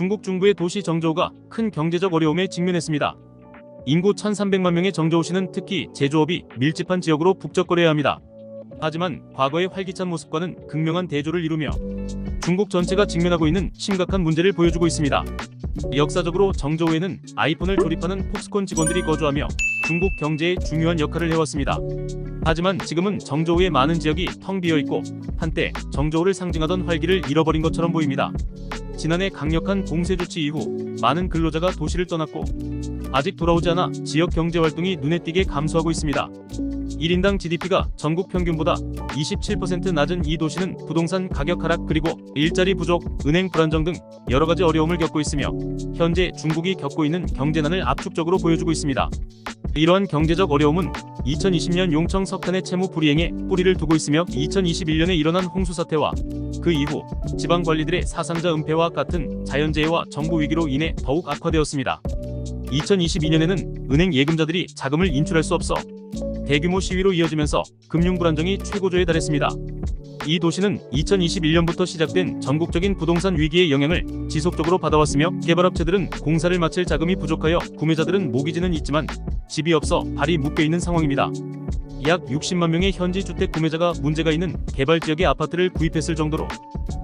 중국 중부의 도시 정저우가 큰 경제적 어려움에 직면했습니다. 인구 1,300만 명의 정저우시는 특히 제조업이 밀집한 지역으로 북적거려야 합니다. 하지만 과거의 활기찬 모습과는 극명한 대조를 이루며 중국 전체가 직면하고 있는 심각한 문제를 보여주고 있습니다. 역사적으로 정저우에는 아이폰을 조립하는 폭스콘 직원들이 거주하며 중국 경제에 중요한 역할을 해왔습니다. 하지만 지금은 정저우의 많은 지역이 텅 비어있고 한때 정저우를 상징하던 활기를 잃어버린 것처럼 보입니다. 지난해 강력한 공세 조치 이후 많은 근로자가 도시를 떠났고 아직 돌아오지 않아 지역 경제 활동이 눈에 띄게 감소하고 있습니다. 1인당 GDP가 전국 평균보다 27% 낮은 이 도시는 부동산 가격 하락 그리고 일자리 부족, 은행 불안정 등 여러가지 어려움을 겪고 있으며 현재 중국이 겪고 있는 경제난을 압축적으로 보여주고 있습니다. 이러한 경제적 어려움은 2020년 용청 석탄의 채무 불이행에 뿌리를 두고 있으며 2021년에 일어난 홍수 사태와 그 이후 지방 관리들의 사상자 은폐와 같은 자연재해와 정부 위기로 인해 더욱 악화되었습니다. 2022년에는 은행 예금자들이 자금을 인출할 수 없어 대규모 시위로 이어지면서 금융 불안정이 최고조에 달했습니다. 이 도시는 2021년부터 시작된 전국적인 부동산 위기의 영향을 지속적으로 받아왔으며 개발업체들은 공사를 마칠 자금이 부족하여 구매자들은 모기지는 있지만 집이 없어 발이 묶여있는 상황입니다. 약 60만 명의 현지 주택 구매자가 문제가 있는 개발지역의 아파트를 구입했을 정도로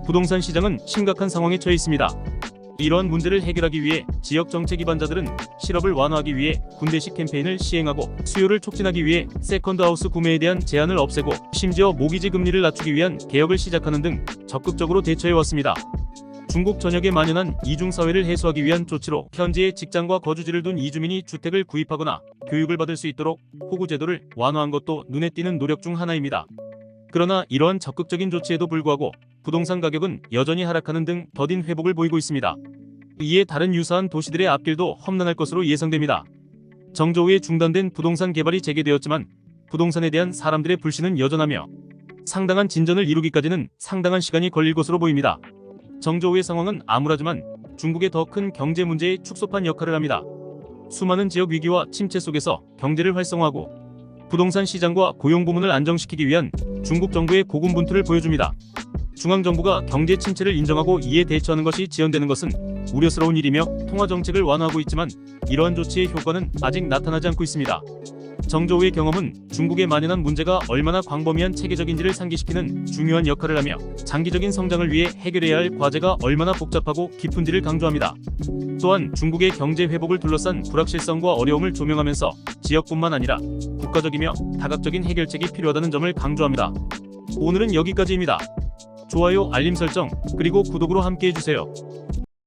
부동산 시장은 심각한 상황에 처해 있습니다. 이러한 문제를 해결하기 위해 지역 정책 기반자들은 실업을 완화하기 위해 군대식 캠페인을 시행하고 수요를 촉진하기 위해 세컨드하우스 구매에 대한 제한을 없애고 심지어 모기지 금리를 낮추기 위한 개혁을 시작하는 등 적극적으로 대처해왔습니다. 중국 전역에 만연한 이중사회를 해소하기 위한 조치로 현지에 직장과 거주지를 둔 이주민이 주택을 구입하거나 교육을 받을 수 있도록 호구 제도를 완화한 것도 눈에 띄는 노력 중 하나입니다. 그러나 이러한 적극적인 조치에도 불구하고 부동산 가격은 여전히 하락하는 등 더딘 회복을 보이고 있습니다. 이에 다른 유사한 도시들의 앞길도 험난할 것으로 예상됩니다. 정저우에 중단된 부동산 개발이 재개되었지만 부동산에 대한 사람들의 불신은 여전하며 상당한 진전을 이루기까지는 상당한 시간이 걸릴 것으로 보입니다. 정저우의 상황은 암울하지만 중국의 더 큰 경제 문제의 축소판 역할을 합니다. 수많은 지역 위기와 침체 속에서 경제를 활성화하고 부동산 시장과 고용 부문을 안정시키기 위한 중국 정부의 고군분투를 보여줍니다. 중앙정부가 경제 침체를 인정하고 이에 대처하는 것이 지연되는 것은 우려스러운 일이며 통화정책을 완화하고 있지만 이러한 조치의 효과는 아직 나타나지 않고 있습니다. 정저우의 경험은 중국에 만연한 문제가 얼마나 광범위한 체계적인지를 상기시키는 중요한 역할을 하며 장기적인 성장을 위해 해결해야 할 과제가 얼마나 복잡하고 깊은지를 강조합니다. 또한 중국의 경제 회복을 둘러싼 불확실성과 어려움을 조명하면서 지역뿐만 아니라 국가적이며 다각적인 해결책이 필요하다는 점을 강조합니다. 오늘은 여기까지입니다. 좋아요, 알림 설정, 그리고 구독으로 함께 해주세요.